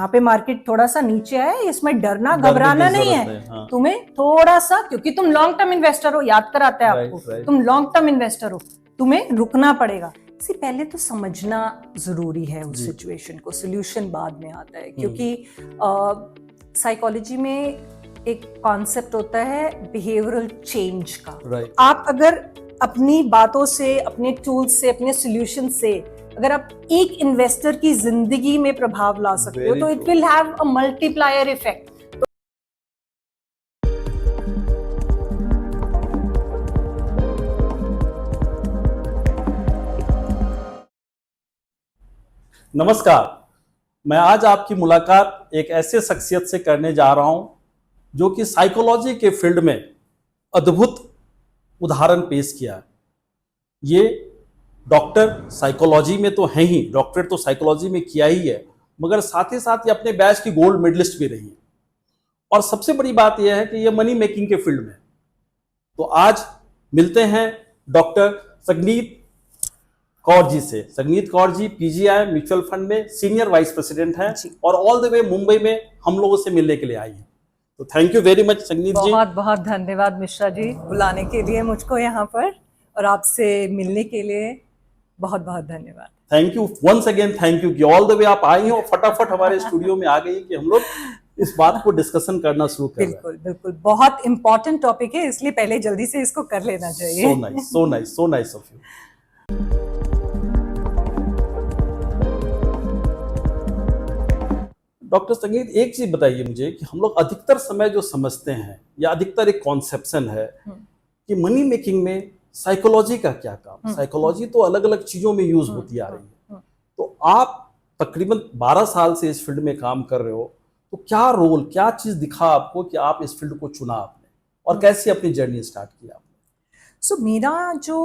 यहाँ पे मार्केट थोड़ा सा नीचे है, इसमें डरना डरने की घबराना नहीं जरूरत है। है, हाँ। तुम्हें थोड़ा सा, क्योंकि तुम लॉन्ग टर्म इन्वेस्टर हो, याद कराते हैं राइट, आपको, राइट। तुम लॉन्ग टर्म इन्वेस्टर हो, तुम्हें रुकना पड़ेगा। सी पहले तो समझना जरूरी है उस जी। सिचुएशन को, सोल्यूशन बाद में आता है। क्योंकि साइकोलॉजी में एक कॉन्सेप्ट होता है बिहेवियरल चेंज का। राइट। आप अगर अपनी बातों से, अपने टूल्स से, अपने सोल्यूशन से अगर आप एक इन्वेस्टर की जिंदगी में प्रभाव ला सकते हो, Very तो it true. Will have a multiplier effect. नमस्कार, मैं आज आपकी मुलाकात एक ऐसे शख्सियत से करने जा रहा हूं जो कि साइकोलॉजी के फील्ड में अद्भुत उदाहरण पेश किया है। ये डॉक्टर साइकोलॉजी में तो हैं ही, डॉक्टरेट तो साइकोलॉजी में किया ही है, मगर साथ ही साथ ये अपने बैच की गोल्ड मेडलिस्ट भी रही है। और सबसे बड़ी बात यह है कि ये मनी मेकिंग के फील्ड में। तो आज मिलते हैं डॉक्टर संगीत कौर जी से। संगीत Kaur ji PGI mutual fund में सीनियर वाइस प्रेसिडेंट हैं और ऑल द वे मुंबई में हम लोगों से मिलने के लिए आई हैं। तो थैंक यू वेरी मच संगीत जी। बहुत बहुत धन्यवाद मिश्रा जी बुलाने के लिए मुझको यहाँ पर, और आपसे मिलने के लिए बहुत बहुत धन्यवाद। Thank you once again, thank you कि ऑल द वे आप आई हैं और फटाफट हमारे स्टूडियो में आ गई कि हम लोग इस बात को डिस्कशन करना शुरू कर रहे हैं। बिल्कुल बिल्कुल, बहुत इंपॉर्टेंट टॉपिक है, इसलिए पहले जल्दी से इसको कर लेना चाहिए। So nice, so nice, so nice of you. Doctor संगीत, एक चीज बताइए मुझे कि हम लोग अधिकतर समय जो समझते हैं या अधिकतर एक कॉन्सेप्शन है कि मनी मेकिंग में साइकोलॉजी का क्या काम। साइकोलॉजी तो अलग अलग चीजों में यूज होती आ रही है। तो आप तकरीबन 12 साल से इस फील्ड में काम कर रहे हो, तो क्या रोल, क्या चीज दिखा आपको कि आप इस फील्ड को चुना आपने, और कैसे अपनी जर्नी स्टार्ट की आपने? सो मेरा जो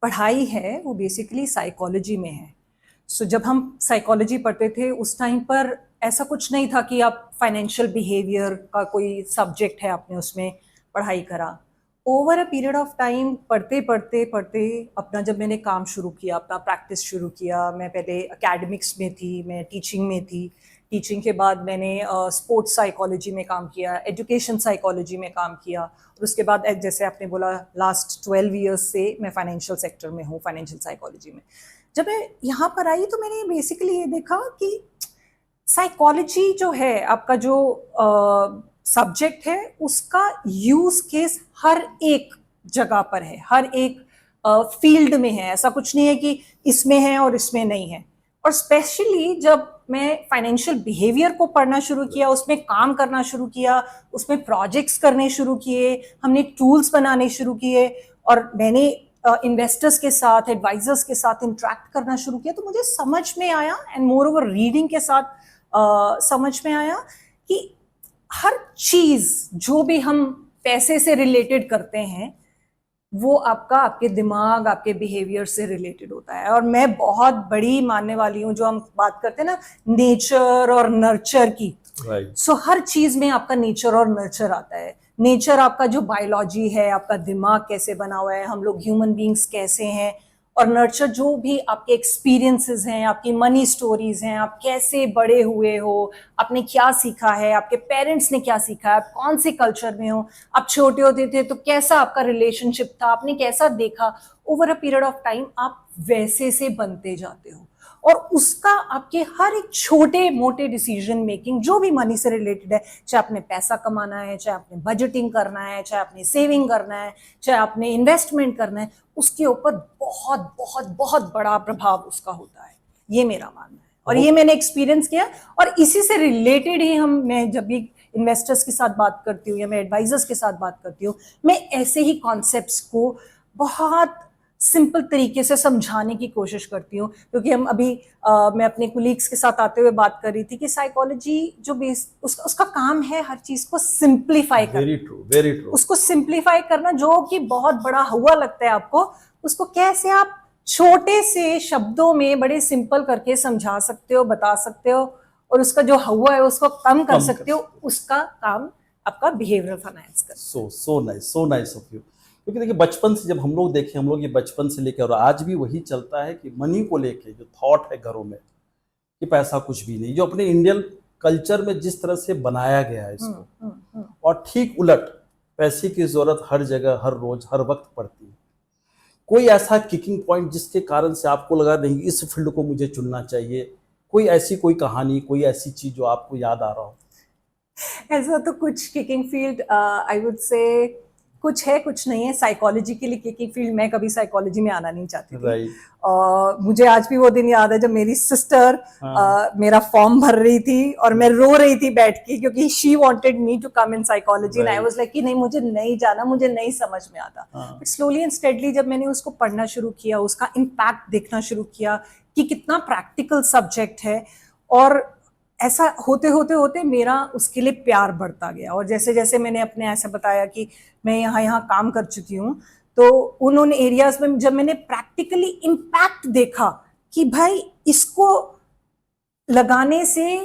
पढ़ाई है वो बेसिकली साइकोलॉजी में है। सो जब हम साइकोलॉजी पढ़ते थे उस टाइम पर ऐसा कुछ नहीं था कि आप फाइनेंशियल बिहेवियर का कोई सब्जेक्ट है, आपने उसमें पढ़ाई करा। Over a period of time पढ़ते पढ़ते पढ़ते अपना जब मैंने काम शुरू किया, अपना प्रैक्टिस शुरू किया, मैं पहले एकेडमिक्स में थी, मैं टीचिंग में थी। टीचिंग के बाद मैंने स्पोर्ट्स साइकोलॉजी में काम किया, एजुकेशन साइकोलॉजी में काम किया, और उसके बाद जैसे आपने बोला लास्ट 12 ईयर्स से मैं फाइनेंशियल सेक्टर में हूँ, फाइनेंशियल साइकोलॉजी में। जब मैं यहाँ पर आई तो मैंने बेसिकली ये देखा कि साइकोलॉजी जो है, आपका जो सब्जेक्ट है, उसका यूज केस हर एक जगह पर है, हर एक फील्ड में है। ऐसा कुछ नहीं है कि इसमें है और इसमें नहीं है। और स्पेशली जब मैं फाइनेंशियल बिहेवियर को पढ़ना शुरू किया, उसमें काम करना शुरू किया, उसमें प्रोजेक्ट्स करने शुरू किए, हमने टूल्स बनाने शुरू किए, और मैंने इन्वेस्टर्स के साथ, एडवाइजर्स के साथ इंटरेक्ट करना शुरू किया, तो मुझे समझ में आया, एंड मोर ओवर रीडिंग के साथ समझ में आया कि हर चीज जो भी हम पैसे से रिलेटेड करते हैं वो आपके दिमाग, आपके बिहेवियर से रिलेटेड होता है। और मैं बहुत बड़ी मानने वाली हूँ, जो हम बात करते हैं ना नेचर और नर्चर की। सो हर चीज में आपका नेचर और नर्चर आता है। नेचर आपका जो बायोलॉजी है, आपका दिमाग कैसे बना हुआ है, हम लोग ह्यूमन बींग्स कैसे हैं, और नर्चर जो भी आपके एक्सपीरियंसेस हैं, आपकी मनी स्टोरीज हैं, आप कैसे बड़े हुए हो, आपने क्या सीखा है, आपके पेरेंट्स ने क्या सीखा है, आप कौन से कल्चर में हो, आप छोटे होते थे तो कैसा आपका रिलेशनशिप था, आपने कैसा देखा। Over a period of time आप वैसे से बनते जाते हो, और उसका आपके हर एक छोटे मोटे डिसीजन मेकिंग जो भी मनी से रिलेटेड है, चाहे आपने पैसा कमाना है, चाहे आपने बजटिंग करना है, चाहे आपने सेविंग करना है, चाहे आपने इन्वेस्टमेंट करना है, उसके ऊपर बहुत बहुत बहुत बड़ा प्रभाव उसका होता है। ये मेरा मानना है, और ये मैंने एक्सपीरियंस किया। और इसी से रिलेटेड ही मैं जब भी इन्वेस्टर्स के साथ बात करती हूँ या मैं एडवाइजर्स के साथ बात करती हूँ, मैं ऐसे ही कॉन्सेप्ट्स को बहुत सिंपल तरीके से समझाने की कोशिश करती हूँ। क्योंकि हम अभी मैं अपने कुलीग्स के साथ आते हुए बात कर रही थी कि साइकोलॉजी जो उसका काम है हर चीज को सिंप्लीफाई करना। Very true, very true. उसको सिंप्लीफाई करना, जो कि बहुत बड़ा हुआ लगता है आपको, उसको कैसे आप छोटे से शब्दों में बड़े सिंपल करके समझा सकते हो, बता सकते हो, और उसका जो हुआ है उसको कम कर सकते हो। उसका काम आपका बिहेवियरल फाइनेंस करना। So nice, so nice of you. क्योंकि देखिए बचपन से जब हम लोग देखें, हम लोग ये बचपन से लेकर और आज भी वही चलता है कि मनी को लेके जो थॉट है घरों में, कि पैसा कुछ भी नहीं, जो अपने इंडियन कल्चर में जिस तरह से बनाया गया है इसको, और ठीक उलट पैसे की जरूरत हर जगह, हर रोज, हर वक्त पड़ती है। कोई ऐसा किकिंग पॉइंट जिसके कारण से आपको लगा नहीं इस फील्ड को मुझे चुनना चाहिए, कोई ऐसी कोई कहानी, कोई ऐसी चीज जो आपको याद आ रहा हो? ऐसा तो कुछ kicking field I would say कुछ है, कुछ नहीं है। साइकोलॉजी के लिए किकिंग फील्ड, मैं कभी साइकोलॉजी में आना नहीं चाहती थी। राइट। मुझे आज भी वो दिन याद है जब मेरी सिस्टर मेरा फॉर्म भर रही थी और मैं रो रही थी बैठ के, क्योंकि she wanted me to come in psychology and I was like कि नहीं, मुझे नहीं जाना, मुझे नहीं समझ में आता। बट स्लोली एंड स्टेडली जब मैंने उसको पढ़ना शुरू किया, उसका इम्पैक्ट देखना शुरू किया कि कितना प्रैक्टिकल सब्जेक्ट है, और ऐसा होते होते होते मेरा उसके लिए प्यार बढ़ता गया। और जैसे जैसे मैंने अपने ऐसा बताया कि मैं यहाँ काम कर चुकी हूँ, तो उन एरियाज में जब मैंने प्रैक्टिकली इम्पैक्ट देखा कि भाई इसको लगाने से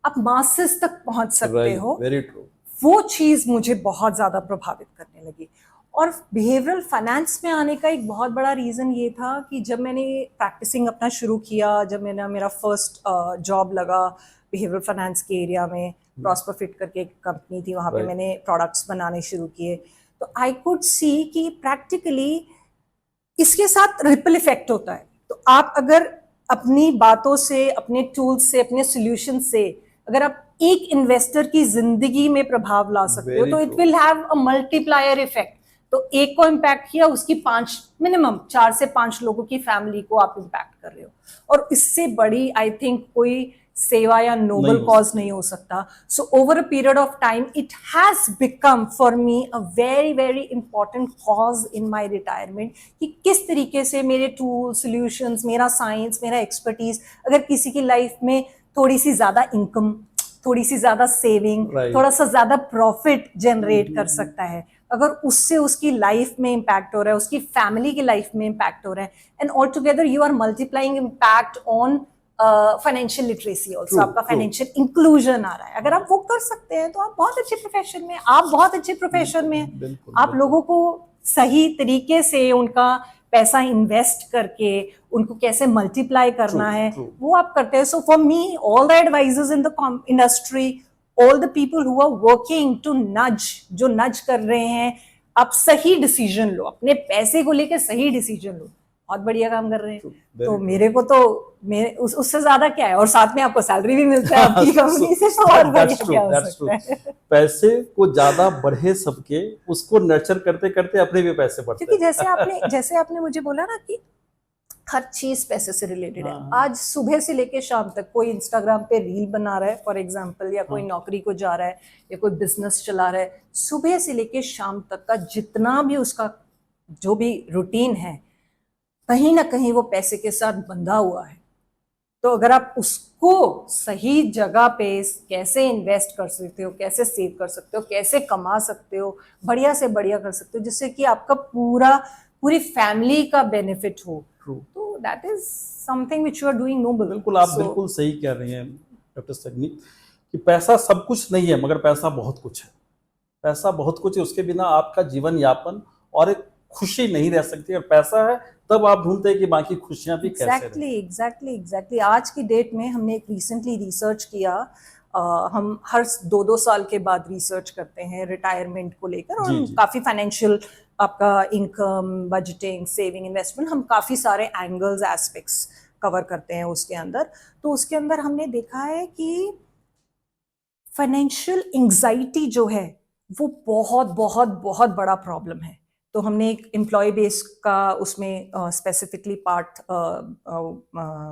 आप मासेस तक पहुंच सकते हो, वेरी ट्रू। वो चीज मुझे बहुत ज्यादा प्रभावित करने लगी। और बिहेवियरल फाइनेंस में आने का एक बहुत बड़ा रीजन ये था कि जब मैंने प्रैक्टिसिंग अपना शुरू किया, जब मैंने मेरा फर्स्ट जॉब लगा बिहेवियरल फाइनेंस के एरिया में, प्रॉस्पर फिट करके एक कंपनी थी, वहाँ पे मैंने प्रोडक्ट्स बनाने शुरू किए, तो आई कुड सी कि प्रैक्टिकली इसके साथ रिपल इफेक्ट होता है। तो आप अगर अपनी बातों से, अपने टूल्स से, अपने सॉल्यूशन से अगर आप एक इन्वेस्टर की जिंदगी में प्रभाव ला सकते हो, तो it will have a multiplier effect. तो एक को इम्पैक्ट किया, उसकी 5 मिनिमम 4 से 5 लोगों की फैमिली को आप इम्पैक्ट कर रहे हो, और इससे बड़ी आई थिंक कोई सेवा या नोबल कॉज नहीं हो सकता। So over a period of time it has become for me a very very important cause in my retirement, कि किस तरीके से मेरे टूल सॉल्यूशंस, मेरा साइंस, मेरा एक्सपर्टीज अगर किसी की लाइफ में थोड़ी सी ज्यादा इनकम, थोड़ी सी ज्यादा सेविंग, थोड़ा सा ज्यादा प्रॉफिट जनरेट कर सकता है, अगर उससे उसकी लाइफ में इम्पैक्ट हो रहा है, उसकी फैमिली की लाइफ में इम्पैक्ट हो रहा है, and all together you are multiplying impact on financial literacy also, आपका फाइनेंशियल इंक्लूजन आ रहा है। अगर आप वो कर सकते हैं तो आप बहुत अच्छे प्रोफेशन में, आप बहुत अच्छे प्रोफेशन में हैं। आप लोगों को सही तरीके से उनका पैसा इन्वेस्ट करके उनको कैसे मल्टीप्लाई करना है, वो आप करते हैं। So for me all the advisors in the industry, all the people who are working to nudge, जो नज कर रहे हैं, आप सही डिसीजन लो, अपने पैसे को लेकर सही डिसीजन लो, बहुत बढ़िया काम कर रहे हैं। तो मेरे को तो उससे ज्यादा क्या है, और साथ में आपको सैलरी भी मिलता है आपकी कंपनी से, तो और बढ़िया क्या हो सकता है। पैसे को ज्यादा बढ़े सबके, उसको नर्चर करते करते अपने भी पैसे बढ़ते हैं। क्योंकि जैसे आपने मुझे बोला ना कि हर चीज पैसे से रिलेटेड है। आज सुबह से लेके शाम तक कोई इंस्टाग्राम पे रील बना रहा है फॉर एग्जांपल, या कोई नौकरी को जा रहा है, या कोई बिजनेस चला रहा है, सुबह से लेके शाम तक का जितना भी उसका जो भी रूटीन है, कहीं ना कहीं वो पैसे के साथ बंधा हुआ है। तो अगर आप उसको सही जगह पे कैसे इन्वेस्ट कर सकते हो, कैसे सेव कर सकते हो, कैसे कमा सकते हो, बढ़िया से बढ़िया कर सकते हो, जिससे कि आपका पूरी फैमिली का बेनिफिट हो, तो that is something which you are doing noble. बिल्कुल, आप बिल्कुल सही कह रही हैं डॉक्टर सगनी, कि पैसा सब कुछ नहीं है, मगर पैसा बहुत कुछ है। पैसा बहुत कुछ है, उसके बिना आपका जीवन यापन और एक खुशी नहीं रह सकती, और पैसा है तब आप ढूंढते हैं कि बाकी खुशियां भी कैसे। एग्जैक्टली आज की डेट में हमने एक रिसेंटली रिसर्च किया, हम हर 2-2 साल के बाद रिसर्च करते हैं रिटायरमेंट को लेकर, और काफी फाइनेंशियल आपका इनकम, बजटिंग, सेविंग, इन्वेस्टमेंट, हम काफी सारे एंगल्स, एस्पेक्ट्स कवर करते हैं उसके अंदर। तो उसके अंदर हमने देखा है कि फाइनेंशियल एंजाइटी जो है वो बहुत बहुत बहुत बड़ा प्रॉब्लम है। तो हमने एक एम्प्लॉय बेस का उसमें स्पेसिफिकली पार्ट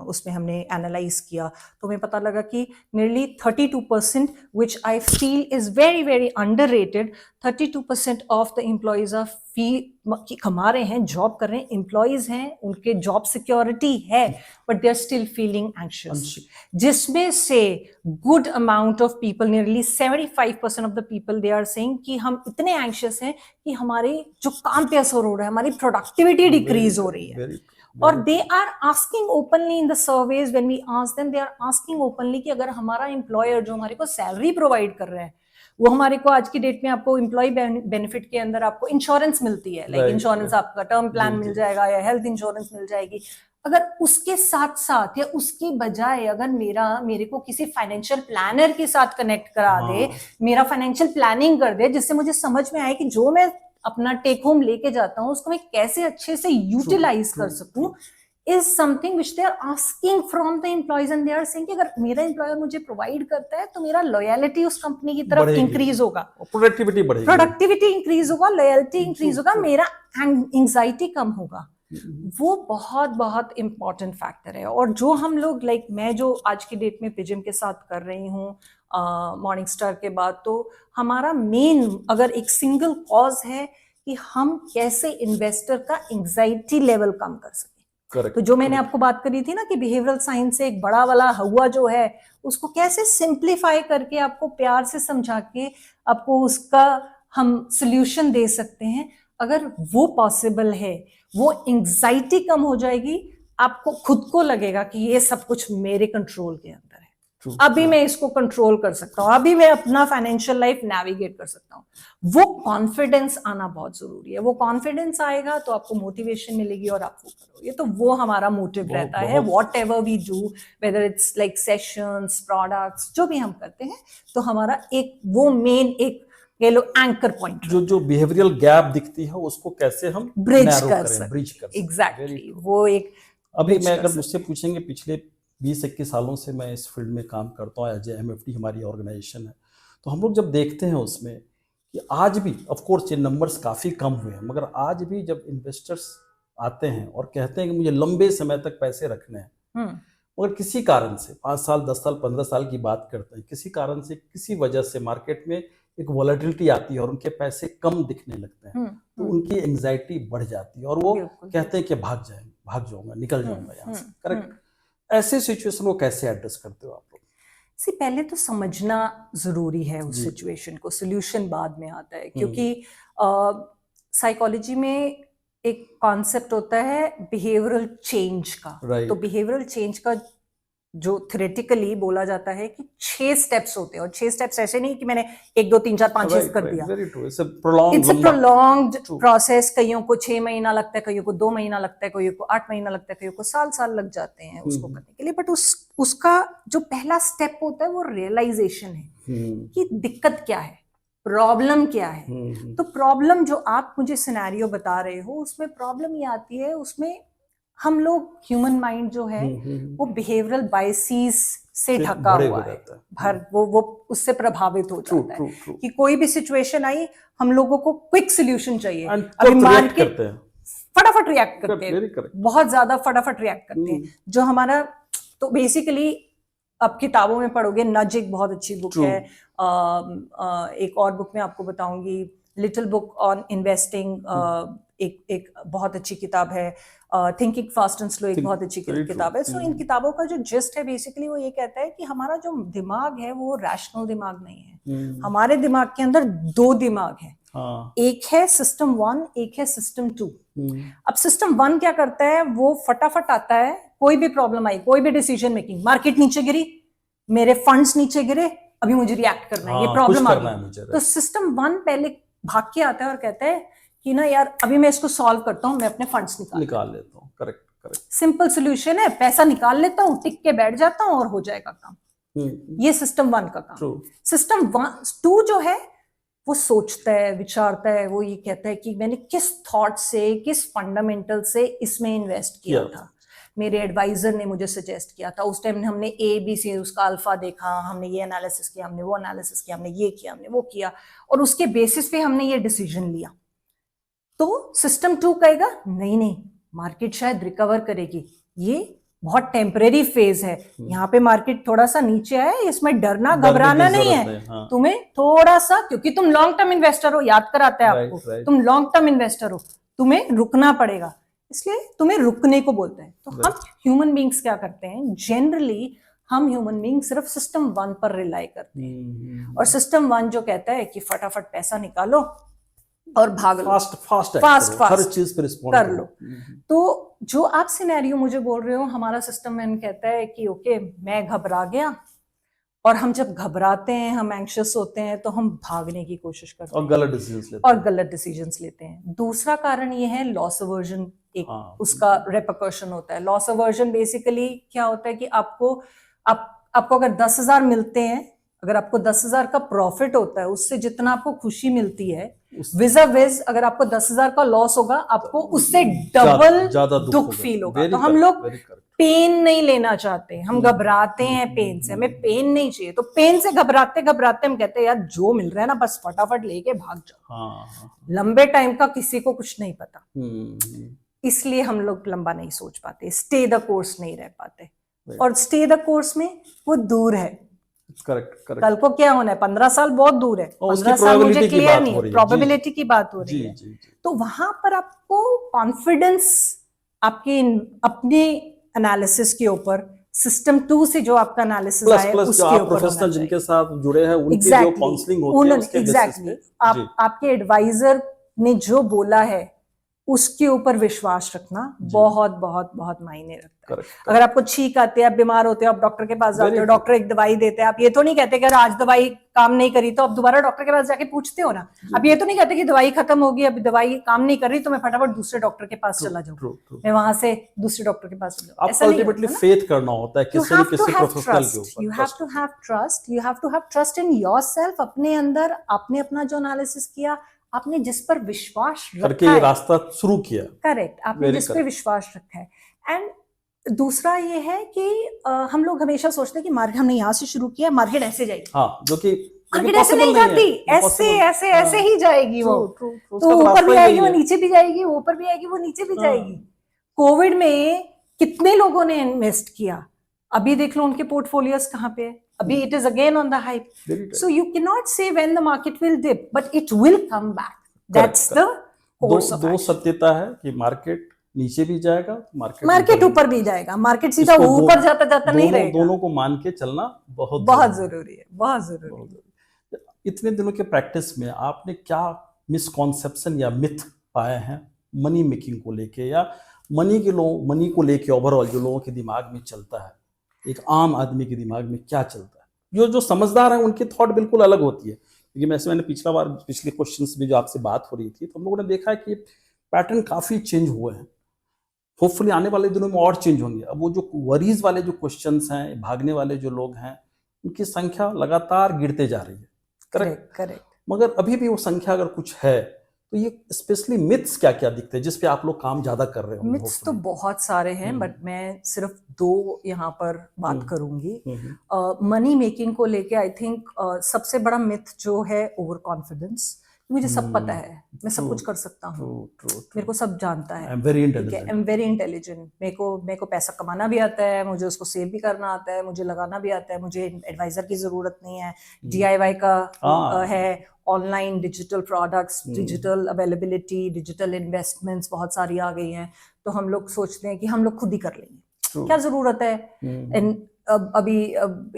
उसमें हमने एनालाइज किया, तो हमें पता लगा कि nearly 32%, which I feel is very very underrated, 32% of the employees are कमा रहे हैं, जॉब कर रहे हैं, एम्प्लॉयज हैं, उनके जॉब सिक्योरिटी है, but they are still feeling anxious, जिसमें से good amount of people, nearly 75% of the people, they are saying कि हम इतने एंशियस हैं कि हमारे जो काम पे असर हो रहा है, हमारी प्रोडक्टिविटी डिक्रीज हो रही है। और they are asking openly in the surveys, when we ask them, they are asking openly कि अगर हमारा एम्प्लॉयर जो हमारे को सैलरी प्रोवाइड कर रहा है, वो हमारे को आज की डेट में आपको एम्प्लॉय बेनिफिट के अंदर आपको इंश्योरेंस मिलती है, लाइक इंश्योरेंस, आपका टर्म प्लान मिल जाएगा या हेल्थ इंश्योरेंस मिल जाएगी। अगर उसके साथ साथ या उसकी बजाय अगर मेरे को किसी फाइनेंशियल प्लानर के साथ कनेक्ट करा दे, मेरा फाइनेंशियल प्लानिंग कर दे, जिससे मुझे समझ में आए कि जो मैं अपना टेक होम लेके जाता हूँ उसको मैं कैसे अच्छे से यूटिलाइज कर सकूं, is something which they are asking from the employees and they are saying कि अगर मेरा एम्प्लॉयर मुझे प्रोवाइड करता है तो मेरा लॉयलिटी उस कंपनी की तरफ इंक्रीज होगा, प्रोडक्टिविटी बढ़ेगी, प्रोडक्टिविटी इंक्रीज होगा, लॉयलिटी इंक्रीज होगा, मेरा एंजाइटी कम होगा। वो बहुत बहुत इंपॉर्टेंट फैक्टर है। और जो हम लोग मैं जो आज की डेट में पिजिम के साथ कर रही हूँ मॉर्निंग स्टार के बाद, तो हमारा मेन अगर एक सिंगल कॉज है कि हम कैसे इन्वेस्टर का एंजाइटी लेवल कम कर सके। तो जो मैंने आपको बात करी थी ना कि बिहेवियरल साइंस से एक बड़ा वाला हुआ जो है उसको कैसे सिंप्लीफाई करके आपको प्यार से समझा के आपको उसका हम सोल्यूशन दे सकते हैं, अगर वो पॉसिबल है, वो एंजाइटी कम हो जाएगी, आपको खुद को लगेगा कि ये सब कुछ मेरे कंट्रोल के अंदर है, अभी मैं इसको कंट्रोल कर सकता हूँ, अभी मैं अपना फाइनेंशियल लाइफ नेविगेट कर सकता हूँ। वो कॉन्फिडेंस आना बहुत जरूरी है। वो कॉन्फिडेंस आएगा तो आपको मोटिवेशन मिलेगी और आप वो करोगे। तो वो हमारा मोटिव रहता है, whatever we do, whether it's like sessions, products, जो भी हम करते हैं, तो हमारा एक वो मेन एक ये लो एंकर पॉइंट, जो बिहेवियरल गैप दिखती है उसको कैसे हम ब्रिज कर सकते। एग्जैक्टली, वो एक अभी मैं अगर मुझसे पूछेंगे, पिछले 20-21 सालों से मैं इस फील्ड में काम करता हूँ, एज ए MFD हमारी ऑर्गेनाइजेशन है, तो हम लोग जब देखते हैं उसमें कि आज भी ऑफ कोर्स ये नंबर्स काफ़ी कम हुए हैं, मगर आज भी जब इन्वेस्टर्स आते हैं और कहते हैं कि मुझे लंबे समय तक पैसे रखने हैं, मगर किसी कारण से 5 साल 10 साल 15 साल की बात करते हैं, किसी कारण से किसी वजह से मार्केट में एक वॉलेटिलिटी आती है और उनके पैसे कम दिखने लगते हैं, तो उनकी एंग्जाइटी बढ़ जाती है और वो कहते हैं कि भाग जाऊंगा, निकल जाऊंगा यहाँ से। करेक्ट। ऐसे सिचुएशन को कैसे एड्रेस करते हो आप लोग? पहले तो समझना जरूरी है उस सिचुएशन को, सोल्यूशन बाद में आता है, क्योंकि साइकोलॉजी में एक कॉन्सेप्ट होता है बिहेवियरल चेंज का। तो बिहेवियरल चेंज का जो थ्योरेटिकली बोला जाता है कि 6 स्टेप्स होते हैं, और 6 स्टेप्स ऐसे नहीं कि मैंने 1 2 3 4 5 6 कर दिया। It's a prolonged process. कईयों को 6 महीना लगता है, कईयों को 2 महीना लगता है, कईयों को 8 महीना लगता है, कईयों को साल लग जाते हैं उसको करने के लिए। बट उसका जो पहला स्टेप होता है वो रियलाइजेशन है कि दिक्कत क्या है, प्रॉब्लम क्या है। तो प्रॉब्लम जो आप मुझे सिनेरियो बता रहे हो, उसमें प्रॉब्लम ये आती है, उसमें हम लोग ह्यूमन माइंड जो है वो बिहेवियरल बायसीज से ढका हुआ है, वो उससे प्रभावित हो जाता है कि कोई भी सिचुएशन आई, हम लोगों को क्विक सोल्यूशन चाहिए, अभी मार्केट फटाफट रिएक्ट करते हैं, बहुत ज्यादा फटाफट रिएक्ट करते हैं। जो हमारा, तो बेसिकली अब किताबों में पढ़ोगे, नज एक बहुत अच्छी बुक है, एक और बुक में आपको बताऊंगी, लिटिल बुक ऑन इन्वेस्टिंग, एक बहुत अच्छी किताब है, थिंकिंग फास्ट एंड स्लो एक बहुत अच्छी किताब है। सो इन किताबों का जो जिस्ट है बेसिकली वो ये कहता है कि हमारा जो दिमाग है वो रैशनल दिमाग नहीं है। हमारे दिमाग के अंदर 2 दिमाग है, एक है सिस्टम 1, एक है सिस्टम 2। अब सिस्टम 1 क्या करता है, वो फटाफट आता है, कोई भी प्रॉब्लम आई, कोई भी डिसीजन मेकिंग, मार्केट नीचे गिरी, मेरे फंड्स नीचे गिरे, अभी मुझे रिएक्ट करना है, ये प्रॉब्लम आ गई। तो सिस्टम 1 पहले भाग के आता है और कहता है कि ना यार अभी मैं इसको सॉल्व करता हूँ, मैं अपने फंड्स निकाल लेता हूँ। करेक्ट। सिंपल सोल्यूशन है, पैसा निकाल लेता हूँ, टिक के बैठ जाता हूँ और हो जाएगा काम। ये सिस्टम 1 का काम। सिस्टम 2 जो है वो सोचता है, विचारता है, वो ये कहता है कि मैंने किस थॉट से, किस फंडामेंटल से इसमें इन्वेस्ट किया था, मेरे एडवाइजर ने मुझे सजेस्ट किया था, उस टाइम हमने ABC उसका अल्फा देखा, हमने ये एनालिसिस किया, हमने वो एनालिसिस किया, हमने ये किया, हमने वो किया, और उसके बेसिस पे हमने ये डिसीजन लिया। तो सिस्टम 2 कहेगा नहीं, मार्केट शायद रिकवर करेगी, ये बहुत टेम्परेरी फेज है, यहाँ पे मार्केट थोड़ा सा नीचे है, इसमें डरना घबराना नहीं है। तुम्हें थोड़ा सा, क्योंकि तुम लॉन्ग टर्म इन्वेस्टर हो, याद कराते हैं आपको, तुम लॉन्ग टर्म इन्वेस्टर हो, तुम्हें रुकना पड़ेगा, इसलिए तुम्हें रुकने को बोलते हैं। तो हम ह्यूमन बींग्स क्या करते हैं, जनरली हम ह्यूमन बींग सिर्फ सिस्टम 1 पर रिलाई करते हैं, और सिस्टम 1 जो कहता है कि फटाफट पैसा निकालो और भाग लो, फास्ट हर चीज पर रिस्पॉन्ड कर लो। तो जो आप सिनेरियो मुझे बोल रहे हो, हमारा सिस्टम 1 कहता है कि ओके मैं घबरा गया और हम जब घबराते हैं, हम एंग्शियस होते हैं, तो हम भागने की कोशिश करते और हैं गलत डिसीजंस लेते और हैं। गलत डिसीजंस लेते हैं। दूसरा कारण ये है लॉस अवर्जन, एक हाँ, उसका रेपरकशन होता है। लॉस अवर्जन बेसिकली क्या होता है कि आपको अगर 10,000 मिलते हैं, अगर आपको 10,000 का प्रॉफिट होता है, उससे जितना आपको खुशी मिलती है, विजा विज अगर आपको 10,000 का लॉस होगा, आपको उससे डबल ज्यादा दुख फील होगा। वेरी तो हम करेक्ट, लोग वेरी करेक्ट। पेन नहीं लेना चाहते, हम घबराते हैं पेन से, हमें पेन नहीं चाहिए। तो पेन से घबराते घबराते हम कहते हैं यार जो मिल रहा है ना बस फटाफट लेके भाग जाओ। हाँ, हाँ, लंबे टाइम का किसी को कुछ नहीं पता, हम्म, इसलिए हम लोग लंबा नहीं सोच पाते, स्टे द कोर्स नहीं रह पाते। Right. और स्टे द कोर्स में वो दूर है, करेक्ट करेक्ट। कल को क्या होना है, 15 साल बहुत दूर है, और उसकी 15 साल मुझे probability की क्लियर बात नहीं हो है, रही है। प्रोबेबिलिटी की बात हो रही जी है। जी जी। तो वहां पर आपको कॉन्फिडेंस आपके अपने एनालिसिस के ऊपर, सिस्टम 2 से जो आपका एनालिसिस प्लस आया प्लस जो उसके आप ऊपर होना प्रोफेशनल चाहिए। जिनके साथ जुड़े हैं उनकी जो एग्जैक्टली, काउंसलिंग होती है उन्होंने उसके बेसिस एग्जैक्टली पे। जी, आपके एडवाइजर ने जो बोला है उसके ऊपर विश्वास रखना बहुत बहुत बहुत मायने रखता है। करेक्ट अगर आपको छींक आती है, आप बीमार होते हो, आप डॉक्टर के पास जाते Very हो, true. डॉक्टर एक दवाई देते हैं, आप ये तो नहीं कहते कि अगर आज दवाई काम नहीं करी तो आप दोबारा डॉक्टर के पास जाके पूछते हो ना। आप ये तो नहीं कहते कि दवाई खत्म होगी, अब दवाई काम नहीं कर रही तो मैं फटाफट दूसरे डॉक्टर के पास चला जाऊं, ट्रू। मैं वहां से दूसरे डॉक्टर के पास चला जाऊं। आपको अल्टीमेटली फेथ करना होता है You किसी न have to किसी have प्रोफेशनल के trust. ऊपर। You have to have trust. You have to have trust in yourself. अपने अंदर आपने अपना जो एनालिसिस किया, आपने जिस पर विश्वास करके रखा ये है, रास्ता शुरू किया। करेक्ट, आपने Very जिस पे correct. विश्वास रखा है। एंड दूसरा ये है कि हम लोग हमेशा सोचते हैं कि मार्केट, हमने यहाँ से शुरू किया, मार्केट ऐसे जाएगी। हाँ, जो कि मार्केट ऐसे नहीं जाती, ऐसे ऐसे ऐसे ही जाएगी वो। तो ऊपर भी आएगी, वो नीचे भी जाएगी, वो ऊपर भी आएगी, वो नीचे भी जाएगी। कोविड में कितने लोगों ने इन्वेस्ट किया, अभी देख लो उनके पोर्टफोलियोज कहाँ पे है। अभी it is again on the hype. So you can not say when the market will dip, but it will come back. That's the course of दो सत्यता है कि मार्केट नीचे भी जाएगा, मार्केट ऊपर भी जाएगा, मार्केट सीधा ऊपर जाता जाता नहीं रहेगा। दोनों को मान के चलना बहुत जरूरी है, बहुत जरूरी है। इतने दिनों के प्रैक्टिस में आपने क्या मिसकॉन्सेप्शन या मिथ पाए हैं मनी मेकिंग को लेके, या मनी को लेके ओवरऑल जो लोगों के दिमाग में चलता है, एक आम आदमी के दिमाग में क्या चलता है? जो समझदार है उनकी थॉट बिल्कुल अलग होती है। क्योंकि मैंने पिछले क्वेश्चंस में जो आपसे बात हो रही थी, तो हम लोगों ने देखा है कि पैटर्न काफी चेंज हुए हैं। होपफुली आने वाले दिनों में और चेंज होंगे। अब वो जो वरीज वाले जो क्वेश्चंस हैं, भागने वाले जो लोग हैं, उनकी संख्या लगातार गिरते जा रही है। करेक्ट। मगर अभी भी वो संख्या अगर कुछ है तो ये स्पेशली मिथ्स क्या क्या दिखते हैं जिस पे आप लोग काम ज्यादा कर रहे हो? मिथ्स तो बहुत सारे हैं, बट मैं सिर्फ 2 यहाँ पर बात करूंगी। मनी मेकिंग को लेके आई थिंक सबसे बड़ा मिथ जो है ओवर कॉन्फिडेंस। मुझे सब पता है, मैं सब कुछ कर सकता हूँ, मेरे को सब जानता है, आई एम वेरी इंटेलिजेंट, मेरे को पैसा कमाना भी आता है, मुझे उसको सेव भी करना आता है, मुझे लगाना भी आता है, मुझे एडवाइजर की जरूरत नहीं है, DIY का है, online digital products, digital availability, digital investments बहुत सारी आ गई हैं। तो हम लोग सोचते हैं कि हम लोग खुद ही कर लेंगे, क्या जरूरत है। अभी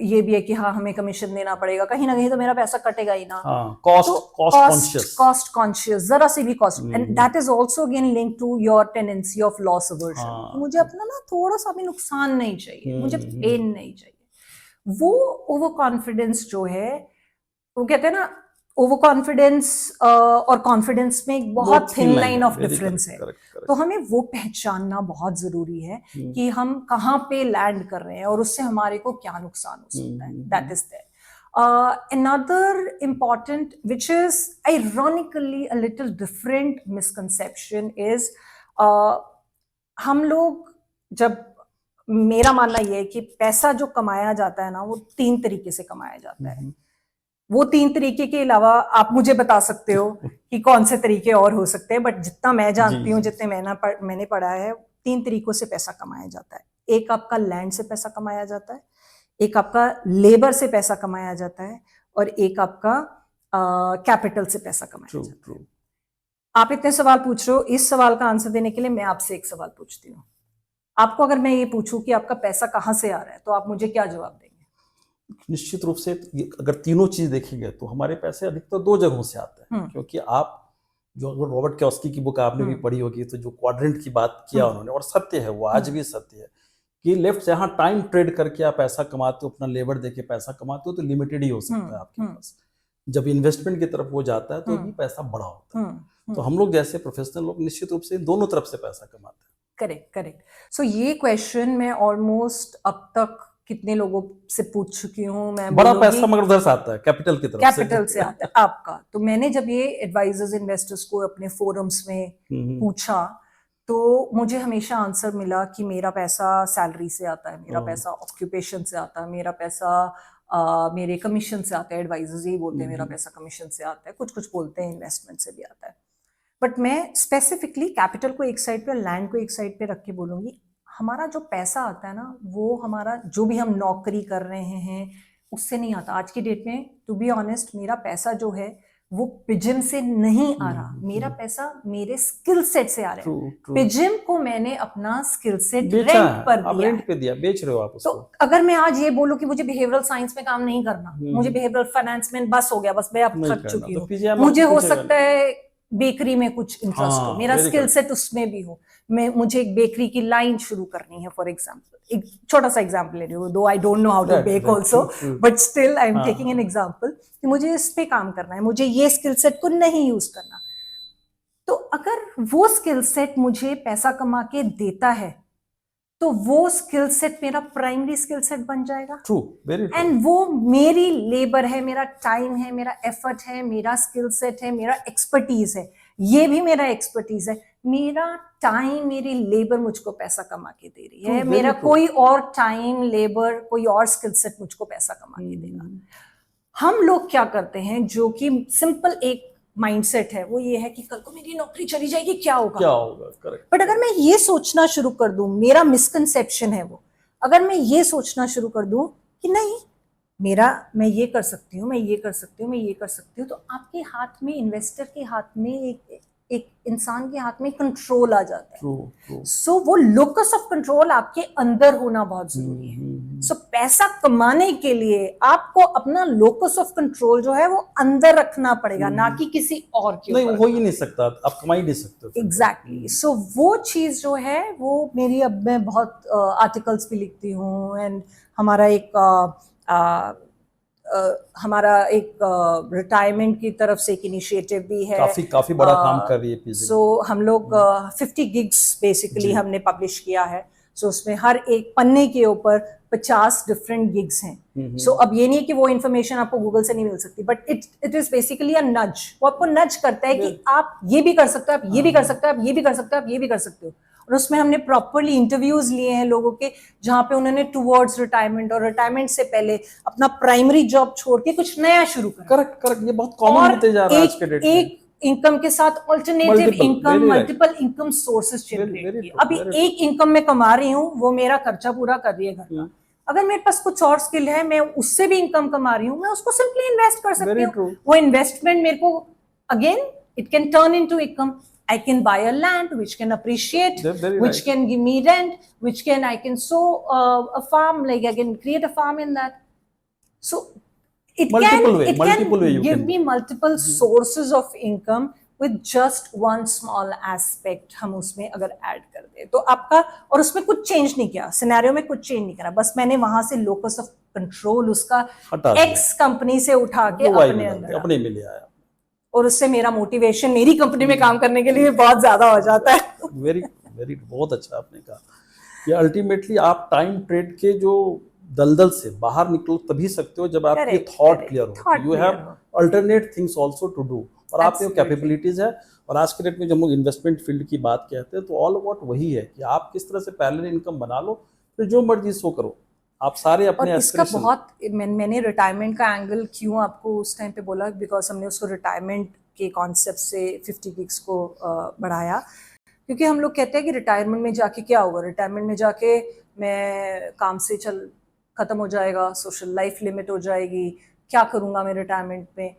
ये भी है कि हाँ हमें कमीशन देना पड़ेगा, कहीं ना कहीं तो मेरा पैसा कटेगा ही ना। कॉस्ट कॉन्शियस, जरा सी भी cost, and that is also again linked to your tendency of loss aversion. मुझे अपना ना थोड़ा सा भी नुकसान नहीं चाहिए, मुझे पेन नहीं चाहिए। वो ओवर कॉन्फिडेंस जो है, वो कहते हैं ना, ओवर कॉन्फिडेंस और कॉन्फिडेंस में एक बहुत थिन लाइन ऑफ डिफरेंस है। तो हमें वो पहचानना बहुत जरूरी है कि हम कहाँ पे लैंड कर रहे हैं और उससे हमारे को क्या नुकसान हो सकता है। That is there. Another important, which is ironically a little different misconception is हम लोग जब, मेरा मानना यह है कि पैसा जो कमाया जाता है ना, वो 3 तरीके से कमाया जाता है। वो 3 तरीके के अलावा आप मुझे बता सकते हो कि कौन से तरीके और हो सकते हैं, बट जितना मैं जानती हूँ, जितने मैंने पढ़ा है, 3 तरीकों से पैसा कमाया जाता है। एक आपका लैंड से पैसा कमाया जाता है, एक आपका लेबर से पैसा कमाया जाता है, और एक आपका कैपिटल से पैसा कमाया जाता है। आप इतने सवाल पूछ रहे हो, इस सवाल का आंसर देने के लिए मैं आपसे एक सवाल पूछती हूँ। आपको अगर मैं ये पूछूं कि आपका पैसा कहाँ से आ रहा है, तो आप मुझे क्या जवाब देंगे? निश्चित रूप से अगर तीनों चीज देखेंगे तो हमारे पैसे अधिकतर 2 जगहों से आते हैं। क्योंकि आप जो, अगर रॉबर्ट कियोसाकी की बुक आपने भी पढ़ी होगी, तो जो क्वाड्रेंट की बात किया उन्होंने, और सत्य है, वो आज भी सत्य है कि लेफ्ट से हाँ टाइम ट्रेड करके आप पैसा कमाते हो, अपना लेबर देके पैसा कमाते हो तो लिमिटेड ही हो सकता है आपके पास। जब इन्वेस्टमेंट की तरफ वो जाता है तो भी पैसा बड़ा होता है। तो हम लोग जैसे प्रोफेशनल लोग निश्चित रूप से दोनों तरफ से पैसा कमाते हैं। Correct correct. सो ये क्वेश्चन मैं ऑलमोस्ट अब तक कितने लोगों से पूछ चुकी हूँ। मैं बड़ा पैसा मगर उधर से आता है, कैपिटल की तरफ कैपिटल से आता है आपका। तो मैंने जब ये एडवाइजर्स इन्वेस्टर्स को अपने फोरम्स में पूछा तो मुझे हमेशा आंसर मिला कि मेरा पैसा सैलरी से आता है, मेरा पैसा ऑक्यूपेशन से आता है, मेरा पैसा मेरे कमीशन से आता है। एडवाइजर्स यही बोलते हैं मेरा पैसा कमीशन से आता है, कुछ कुछ बोलते हैं इन्वेस्टमेंट से भी आता है। बट मैं स्पेसिफिकली कैपिटल को एक साइड पे, लैंड को एक साइड पे रख के बोलूंगी, हमारा जो पैसा आता है ना, वो हमारा जो भी हम नौकरी कर रहे हैं उससे नहीं आता। आज की डेट में टू बी ऑनेस्ट मेरा पैसा जो है वो पिजिम से नहीं आ रहा, मेरा पैसा मेरे स्किल सेट से आ रहा है। पिजिम को मैंने अपना स्किल सेट रेंट पर दिया, रेंट पे दिया, बेच रहे हो आप उसको। तो अगर मैं आज ये बोलूं कि मुझे बिहेवियरल साइंस में काम नहीं करना, मुझे बिहेवियरल फाइनेंस में बस हो गया, बस मैं अब थक चुकी हूँ, मुझे हो सकता है बेकरी में कुछ इंटरेस्ट हो, मेरा स्किल सेट उसमें भी हो, मुझे एक बेकरी की लाइन शुरू करनी है फॉर एग्जांपल। एक छोटा सा एग्जांपल ले रही हूँ, though I don't know how to bake also, but still I am taking an example कि मुझे इस पे काम करना है, मुझे ये स्किल सेट को नहीं यूज करना। तो अगर वो स्किल सेट मुझे पैसा कमा के देता है तो वो स्किल सेट मेरा प्राइमरी स्किल सेट बन जाएगा। True, very true. एंड वो मेरी लेबर है, मेरा टाइम है, मेरा एफर्ट है, मेरा स्किल सेट है, मेरा एक्सपर्टीज है, ये भी मेरा एक्सपर्टीज है। मेरा टाइम, मेरी लेबर मुझको पैसा कमा के दे रही है, मेरा कोई और टाइम, लेबर, कोई और स्किल सेट मुझको पैसा कमा के देगा। हम लोग क्या करते हैं, जो कि सिंपल एक माइंडसेट है, वो ये है कि कल को मेरी नौकरी चली जाएगी, क्या होगा, क्या होगा। करेक्ट। बट अगर मैं ये सोचना शुरू कर दूं, मेरा मिसकंसेप्शन है वो, अगर मैं ये सोचना शुरू कर दूं कि नहीं मैं ये कर सकती हूँ, मैं ये कर सकती हूँ, मैं ये कर सकती हूँ, तो आपके हाथ में, इन्वेस्टर के हाथ में, एक इंसान के हाथ में कंट्रोल आ जाता है। सो वो लोकस ऑफ कंट्रोल आपके अंदर होना बहुत जरूरी है। सो पैसा कमाने के लिए आपको अपना लोकस ऑफ कंट्रोल जो है वो अंदर रखना पड़ेगा, ना कि किसी और के ऊपर। नहीं, हो ही नहीं सकता, आप कमा ही नहीं सकते। एग्जैक्टली। सो वो चीज जो है वो मेरी, अब मैं बहुत आर्टिकल्स भी लिखती हूँ, एंड हमारा एक रिटायरमेंट की तरफ से एक इनिशिएटिव भी है, काफी बड़ा काम कर रही है। सो हम लोग 50 गिग्स बेसिकली हमने पब्लिश किया है। सो उसमें हर एक पन्ने के ऊपर 50 डिफरेंट गिग्स हैं। सो अब ये नहीं है कि वो इन्फॉर्मेशन आपको गूगल से नहीं मिल सकती, बट इट इज बेसिकली अ नज। वो आपको नज करता है कि आप ये भी कर सकते हो, आप ये भी कर सकते हो, आप ये भी कर सकते हो, आप ये भी कर सकते हो। और उसमें हमने प्रॉपरली इंटरव्यूज लिए हैं लोगों के, जहां पे उन्होंने टुवर्ड्स रिटायरमेंट और रिटायरमेंट से पहले अपना प्राइमरी जॉब छोड़ के कुछ नया शुरू करा। करेक्ट। ये बहुत कॉमन होते जा रहा है आज के डेट में। एक इनकम के साथ alternative income, multiple income sources generate किए। अभी एक इनकम में कमा रही हूँ, वो मेरा खर्चा पूरा कर रही है घर का। अगर मेरे पास कुछ और स्किल है, मैं उससे भी इनकम कमा रही हूँ, मैं उसको सिंपली इन्वेस्ट कर सकती हूँ। वो इन्वेस्टमेंट मेरे को again it can turn into income. I can buy a land which can appreciate, which can give me rent, I can sow a farm, like I can create a farm in that. So it can give me multiple sources of income with just one small aspect. हम उसमें अगर add कर दे तो आपका, और उसमें कुछ change नहीं किया, सिनेरियो में कुछ चेंज नहीं करा, बस मैंने वहां से लोकस ऑफ कंट्रोल उसका एक्स कंपनी से उठा के अपने में ले आया, और उससे मेरा मोटिवेशन मेरी कंपनी में काम करने के लिए बहुत ज्यादा हो जाता है। वेरी बहुत अच्छा आपने कहा कि अल्टीमेटली आप टाइम ट्रेड के जो दलदल से बाहर निकलो तभी सकते हो जब आपकी थॉट क्लियर हो, you have alternate things also to do, और आप में कैपेबिलिटीज है। और आज के डेट में जब हम लोग इन्वेस्टमेंट फील्ड की बात कहते हैं तो ऑल अबाउट वही है कि आप किस तरह से पैरेलल इनकम बना लो, फिर जो मर्जी सो करो, आप सारे अपने। और इसका बहुत, मैंने रिटायरमेंट का एंगल क्यों आपको उस टाइम पे बोला, बिकॉज हमने उसको रिटायरमेंट के कॉन्सेप्ट से 50 गिग्स को बढ़ाया, क्योंकि हम लोग कहते हैं कि रिटायरमेंट में जाके क्या होगा, रिटायरमेंट में जाके मैं काम से खत्म हो जाएगा, सोशल लाइफ लिमिट हो जाएगी, क्या करूंगा मैं रिटायरमेंट में।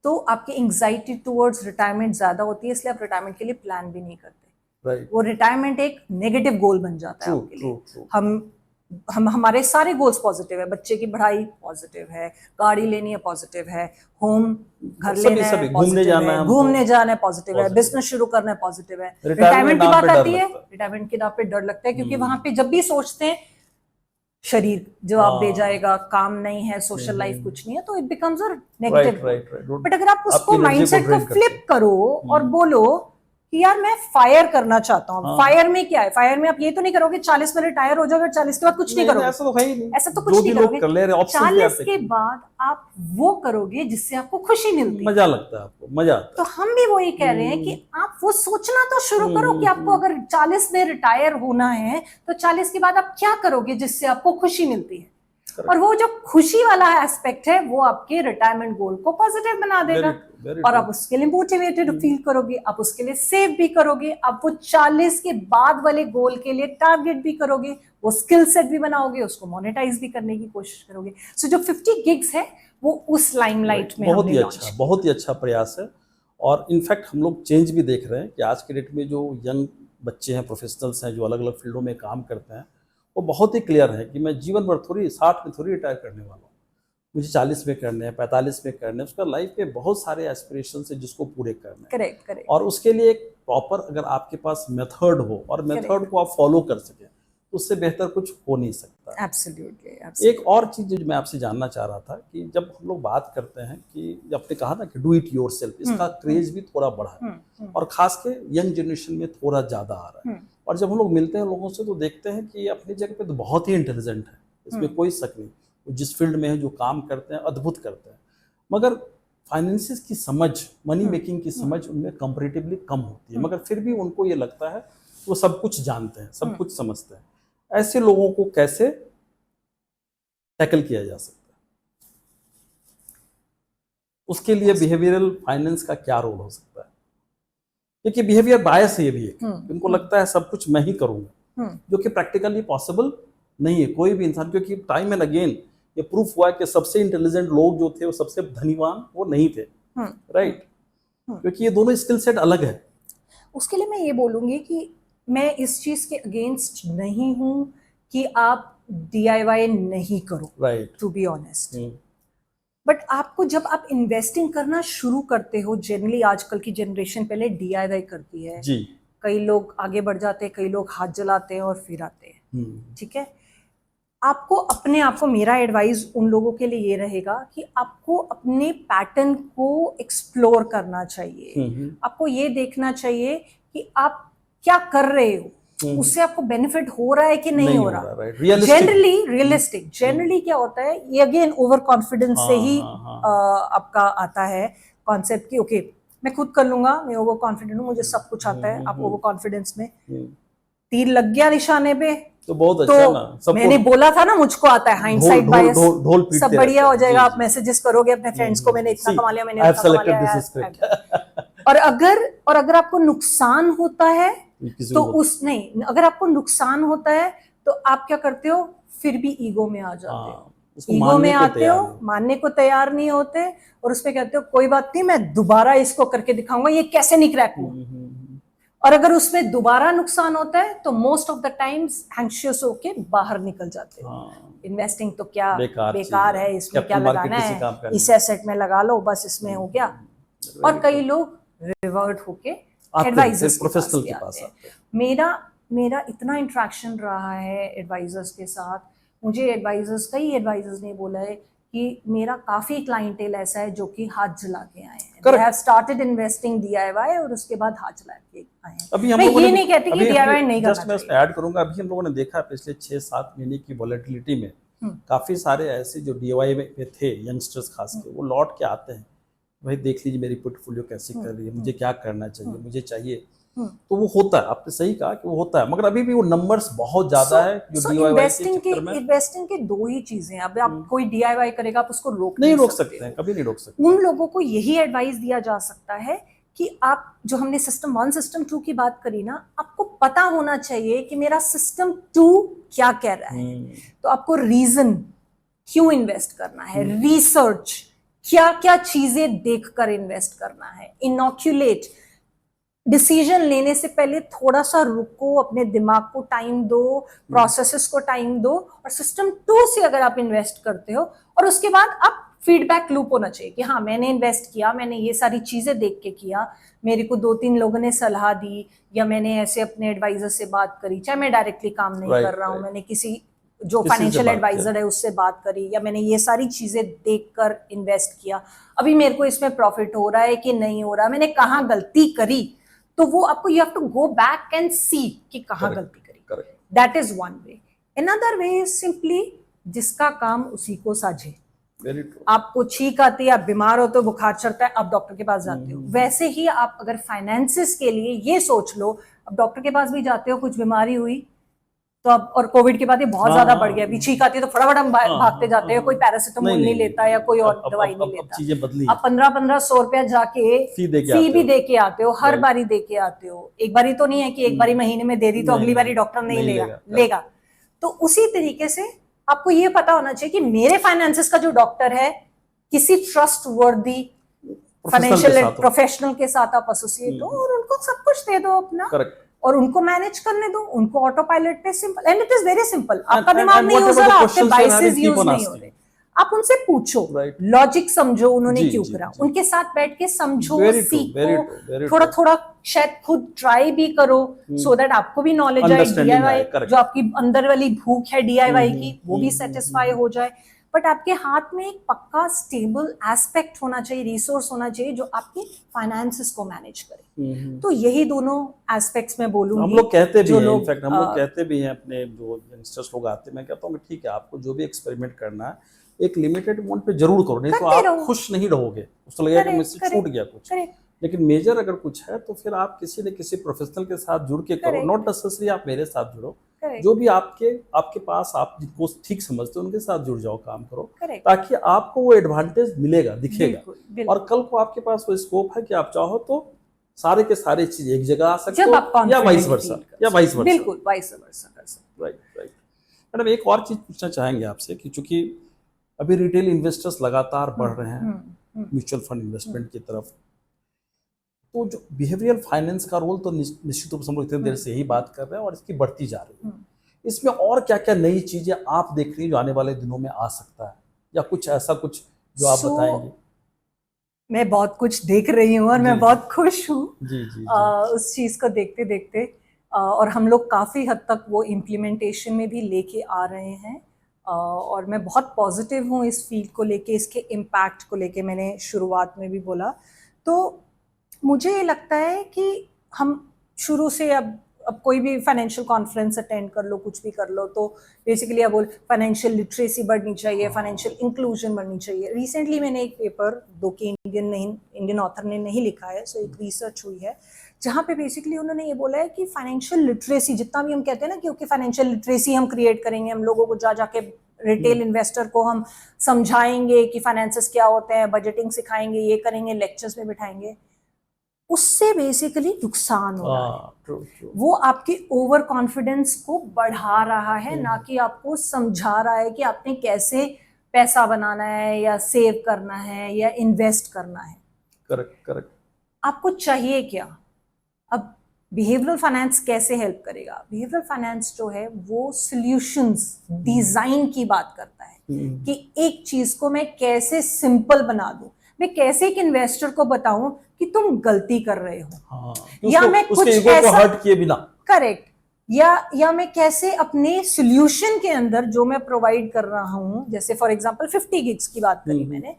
तो आपकी एंग्जाइटी टुवर्ड्स रिटायरमेंट ज्यादा होती है, इसलिए आप रिटायरमेंट के लिए प्लान भी नहीं करते। वो रिटायरमेंट एक नेगेटिव गोल बन जाता है आपके लिए। हम हमारे सारे गोल्स पॉजिटिव है, बच्चे की पढ़ाई पॉजिटिव है, गाड़ी लेनी है पॉजिटिव है, होम घर लेना है, घूमने जाना है पॉजिटिव है, बिजनेस शुरू करना है पॉजिटिव है। रिटायरमेंट की बात आती है, रिटायरमेंट के नाम पे डर लगता है, क्योंकि वहां पे जब भी सोचते हैं शरीर जो आप दे हाँ। जाएगा, काम नहीं है, सोशल लाइफ कुछ नहीं है, तो it becomes a right negative. Right right. But अगर आप उसको आपकी एनर्जी माइंडसेट को ड्रेन करते फ्लिप हैं। करो और बोलो कि यार मैं फायर करना चाहता हूँ, हाँ। फायर में क्या है, फायर में आप ये तो नहीं करोगे 40 में रिटायर हो जाओगे और 40 के बाद कुछ नहीं करोगे, ऐसा तो है ही नहीं। ऐसा तो कुछ जो नहीं भी लोग करोगे। कर ले रहे ऑप्शन 40 के बाद आप वो करोगे जिससे आपको खुशी मिलती है। मजा लगता है, आपको मजा आता तो हम भी वही कह रहे हैं कि आप वो सोचना तो शुरू करो कि आपको अगर 40 में रिटायर होना है तो 40 के बाद आप क्या करोगे जिससे आपको खुशी मिलती है। Correct. और वो जो खुशी वाला एस्पेक्ट है वो आपके रिटायरमेंट गोल को पॉजिटिव बना देगा। very और true. आप उसके लिए मोटिवेटेड फील करोगे, आप उसके लिए सेव भी करोगे, आप वो 40 के बाद वाले गोल के लिए टारगेट भी करोगे, वो स्किल सेट भी बनाओगे, उसको मोनेटाइज भी करने की कोशिश करोगे। सो जो 50 गिग्स है वो उस लाइमलाइट में बहुत हमने ही launch अच्छा, किया। बहुत ही अच्छा प्रयास है। और इनफैक्ट हम लोग चेंज भी देख रहे हैं कि आज के डेट में जो यंग बच्चे हैं, प्रोफेशनल्स हैं, जो अलग अलग फील्डों में काम करते हैं, वो बहुत ही क्लियर है कि मैं जीवन भर थोड़ी 60 में थोड़ी रिटायर करने वाला हूँ, मुझे 40 में करने हैं, 45 में करने हैं। उसका लाइफ में बहुत सारे एस्पिरेशन है जिसको पूरे करने हैं। Correct correct. और उसके लिए एक प्रॉपर अगर आपके पास मेथड हो और मेथड को आप फॉलो कर सकें तो उससे बेहतर कुछ हो नहीं सकता। एब्सोल्युटली। एक और चीज जो मैं आपसे जानना चाह रहा था कि जब हम लोग बात करते हैं कि आपने कहा ना कि डू इट योरसेल्फ, इसका क्रेज भी थोड़ा बढ़ा है और खास के यंग जनरेशन में थोड़ा ज्यादा आ रहा है। और जब हम लोग मिलते हैं लोगों से तो देखते हैं कि अपनी जगह पे तो बहुत ही इंटेलिजेंट है, इसमें कोई शक नहीं, वो जिस फील्ड में है, जो काम करते हैं, अद्भुत करते हैं, मगर फाइनेंसिस की समझ, मनी मेकिंग की समझ उनमें कंपैरेटिवली कम होती है, मगर फिर भी उनको ये लगता है वो सब कुछ जानते हैं, सब कुछ समझते हैं। ऐसे लोगों को कैसे टैकल किया जा सकता है, उसके लिए बिहेवियरल फाइनेंस का क्या रोल हो सकता है? क्योंकि बिहेवियर बायस है ये भी एक, उनको लगता है सब कुछ मैं ही करूंगा, जो कि प्रैक्टिकली पॉसिबल नहीं है कोई भी इंसान। क्योंकि टाइम एंड अगेन ये प्रूफ हुआ कि सबसे इंटेलिजेंट लोग जो थे वो सबसे धनीवान वो नहीं थे, राइट? क्योंकि ये दोनों स्किल सेट अलग है। उसके लिए मैं ये बोलूंगी कि मैं इस चीज के अगेंस्ट नहीं हूं कि आप DIY नहीं करो, right, to be honest. But आपको जब आप इन्वेस्टिंग करना शुरू करते हो, जनरली आजकल की जनरेशन पहले DIY करती है जी, कई लोग आगे बढ़ जाते हैं, कई लोग हाथ जलाते हैं और फिर आते हैं, ठीक है। आपको अपने आप को, मेरा एडवाइस उन लोगों के लिए ये रहेगा कि आपको अपने पैटर्न को एक्सप्लोर करना चाहिए। आपको ये देखना चाहिए कि आप क्या कर रहे हो, उससे आपको बेनिफिट हो रहा है कि नहीं हो रहा। जनरली रियलिस्टिक, जनरली क्या होता है, ये अगेन ओवर कॉन्फिडेंस से ही आपका आता है कॉन्सेप्ट कि ओके मैं खुद कर लूंगा, मैं ओवर कॉन्फिडेंट हूँ, मुझे सब कुछ आता है। आप ओवर कॉन्फिडेंस में तीर लग गया निशाने पे तो बहुत अच्छा तो ना, मैंने बोला था ना मुझको आता है, हाइंडसाइट बायस, सब बढ़िया हो जाएगा। आप मैसेजेस करोगे अपने फ्रेंड्स को, मैंने इतना कमा लिया, मैंने इतना कमा लिया। और अगर आपको नुकसान होता है तो अगर आपको नुकसान होता है तो आप क्या करते हो, फिर भी ईगो में आ जाते हो, ईगो में आते हो, मानने को तैयार नहीं होते और उसमें कहते हो कोई बात नहीं, मैं दोबारा इसको करके दिखाऊंगा, ये कैसे नहीं क्रैक हुआ। और अगर उसमें दोबारा नुकसान होता है तो most of the times anxious होके बाहर निकल जाते हैं। इन्वेस्टिंग तो क्या बेकार है, इसमें क्या लगाना है, इस एसेट में लगा लो, बस इसमें हो गया। और कई लोग रिवर्ट होके एडवाइजर्स प्रोफेशनल के पास आते हैं। मेरा इतना इंटरेक्शन रहा है एडवाइजर्स के साथ, मुझे कई एडवाइजर्स ने बोला है कि मेरा काफी क्लाइंटेल ऐसा है जो कि हाथ जला के आए हैं, they have started investing DIY और उसके बाद हाथ जला के आए हैं। अभी हम मैं लोगों ये ने नहीं कहती कि DIY नहीं करना चाहिए, मैं उसमें ऐड करूंगा, अभी हम लोगों ने देखा पिछले 6-7 महीने की वॉलेटिलिटी में काफी सारे ऐसे जो DIY में थे यंगस्टर्स खास के, वो लौट के आते हैं, भाई देख लीजिए मेरी पोर्टफोलियो कैसे कर रही है, मुझे क्या करना चाहिए, मुझे चाहिए। तो वो होता है, आपने सही कहा कि वो होता है, मगर अभी भी वो नंबर्स बहुत ज्यादा है जो DIY इन्वेस्टिंग के दो ही चीजें हैं। अब आप कोई DIY करेगा आप उसको नहीं रोक सकते हैं, कभी नहीं रोक सकते। उन लोगों को यही एडवाइस दिया जा सकता है कि आप, जो हमने सिस्टम 1 सिस्टम 2 की बात करी ना, आपको पता होना चाहिए कि मेरा सिस्टम 2 क्या कह रहा है। तो आपको रीजन क्यों इन्वेस्ट करना है, रिसर्च क्या क्या चीजें देखकर इन्वेस्ट करना है, इनॉक्यूलेट, डिसीजन लेने से पहले थोड़ा सा रुको, अपने दिमाग को टाइम दो, प्रोसेसेस को टाइम दो, और सिस्टम 2 से अगर आप इन्वेस्ट करते हो और उसके बाद आप फीडबैक लूप होना चाहिए कि हाँ मैंने इन्वेस्ट किया, मैंने ये सारी चीजें देख के किया, मेरे को 2-3 लोगों ने सलाह दी, या मैंने ऐसे अपने एडवाइजर से बात करी, चाहे मैं डायरेक्टली काम नहीं कर रहा हूँ, मैंने किसी जो किसी से फाइनेंशियल बात एडवाइजर है उससे बात करी, या मैंने ये सारी चीजें देखकर इन्वेस्ट किया, अभी मेरे को इसमें प्रॉफिट हो रहा है कि नहीं हो रहा, मैंने कहाँ गलती करी, तो वो आपको you have to go back and see कि कहाँ Correct, गलती करी. correct. That is one way. Another way is simply जिसका काम उसी को साझे. Very true. आपको छींक आती है, आप बीमार होते हो, बुखार चढ़ता है, आप डॉक्टर के पास जाते हो. वैसे ही आप अगर फाइनेंसिस के लिए ये सोच लो, अब डॉक्टर के पास भी जाते हो, कुछ बीमारी हुई तो अब, और कोविड के बाद ये बहुत ज्यादा बढ़ गया, अभी छींक आती है तो फटाफट हम भागते जाते हैं, कोई पैरासिटामोल नहीं लेता या कोई और दवाई नहीं लेता. चीजें बदली. आप 1500 रुपया जाके फी भी दे के आते हो, हर बारी दे के आते हो. एक बारी तो नहीं है कि एक बारी महीने में दे दी तो अगली बारी डॉक्टर नहीं लेगा. तो उसी तरीके से आपको ये पता होना चाहिए कि मेरे फाइनेंसेस का जो डॉक्टर है किसी ट्रस्ट वर्दी फाइनेंशियल प्रोफेशनल के साथ आप एसोसिएट हो और उनको सब कुछ दे दो अपना. Correct. और उनको मैनेज करने दो, उनको ऑटो पायलट पे simple, and it is very simple. आपका दिमाग नहीं यूज हो रहा, आपके बाइसेस यूज नहीं हो रहे, आप उनसे पूछो, लॉजिक समझो उन्होंने क्यों करा, उनके साथ बैठ के समझो, सीखो, थोड़ा थोड़ा शायद खुद ट्राई भी करो, सो दैट आपको भी नॉलेज आए, डीआईवाई जो आपकी अंदर वाली भूख है डीआईवाई की वो भी सेटिस्फाई हो जाए. बट आपके हाथ में एक पक्का स्टेबल एस्पेक्ट होना चाहिए, रिसोर्स होना चाहिए जो आपके फाइनेंसेस को मैनेज करे. तो यही दोनों एस्पेक्ट्स में बोलूंगी. हम लोग कहते भी हैं, इनफैक्ट हम लोग कहते भी हैं अपने जो यंगस्टर्स लोग आते हैं, मैं कहता हूँ कि ठीक है, आपको जो भी एक्सपेरिमेंट करना है एक लिमिटेड अमाउंट पे जरूर करो, नहीं तो आप खुश नहीं रहोगे, उसको लगेगा कि मुझसे छूट गया कुछ. लेकिन मेजर अगर कुछ है तो फिर आप किसी न किसी प्रोफेशनल के साथ जुड़ के करो, नॉट नेसेसरी आप मेरे साथ जुड़ो. जो भी आपके पास आप जिनको ठीक समझते हो उनके साथ जुड़ जाओ, काम करो, ताकि आपको वो एडवांटेज मिलेगा, दिखेगा. और कल को आपके पास वो स्कोप है कि आप चाहो तो सारे के सारे चीज एक जगह आ सकते हो, या वाइस वर्सा. बिल्कुल वाइस वर्सा कर सकते. राइट. मैडम एक और चीज पूछना चाहेंगे आपसे कि चूंकि अभी रिटेल इन्वेस्टर्स लगातार बढ़ रहे हैं म्यूचुअल फंड इन्वेस्टमेंट की तरफ, तो जो बिहेवियरल फाइनेंस का रोल तो निश्चित रूप से हम लोग इतनी देर से यही बात कर रहे हैं और इसकी बढ़ती जा रही है. इसमें और क्या क्या नई चीजें आप देख रही हैं जो आने वाले दिनों में आ सकता है, या कुछ ऐसा कुछ जो आप बताएंगे? मैं बहुत कुछ देख रही हूँ और मैं बहुत खुश हूँ जी. उस चीज को देखते देखते, और हम लोग काफी हद तक वो इम्प्लीमेंटेशन में भी लेके आ रहे हैं. और मैं बहुत पॉजिटिव हूँ इस फील्ड को लेके, इसके इम्पैक्ट को लेके. मैंने शुरुआत में भी बोला, तो मुझे ये लगता है कि हम शुरू से अब कोई भी फाइनेंशियल कॉन्फ्रेंस अटेंड कर लो, कुछ भी कर लो, तो बेसिकली अब फाइनेंशियल लिटरेसी बढ़नी चाहिए, फाइनेंशियल इंक्लूजन बढ़नी चाहिए. रिसेंटली मैंने एक पेपर, दो कि इंडियन ऑथर ने नहीं लिखा है, सो एक रिसर्च हुई है जहाँ पे बेसिकली उन्होंने ये बोला है कि फाइनेंशियल लिटरेसी, जितना भी हम कहते हैं ना क्योंकि फाइनेंशियल लिटरेसी हम क्रिएट करेंगे, हम लोगों को जाके रिटेल इन्वेस्टर को हम समझाएंगे कि फाइनेंसेस क्या होते हैं, बजटिंग सिखाएंगे, ये करेंगे, लेक्चर्स में बिठाएंगे, उससे बेसिकली नुकसान हो रहा है. वो आपके ओवर कॉन्फिडेंस को बढ़ा रहा है, ना कि आपको समझा रहा है कि आपने कैसे पैसा बनाना है या सेव करना है या इन्वेस्ट करना है. करेक्ट. आपको चाहिए क्या? अब बिहेवियरल फाइनेंस कैसे हेल्प करेगा? बिहेवियरल फाइनेंस जो है वो सॉल्यूशंस, डिजाइन की बात करता है कि एक चीज को मैं कैसे सिंपल बना दूं, मैं कैसे एक इन्वेस्टर को बताऊं कि तुम गलती कर रहे हो, या मैं कुछ ऐसा हर्ट किए बिना, करेक्ट, या मैं कैसे अपने सॉल्यूशन के अंदर जो मैं प्रोवाइड कर रहा हूं, जैसे फॉर एग्जांपल 50 गिग्स की बात करी मैंने,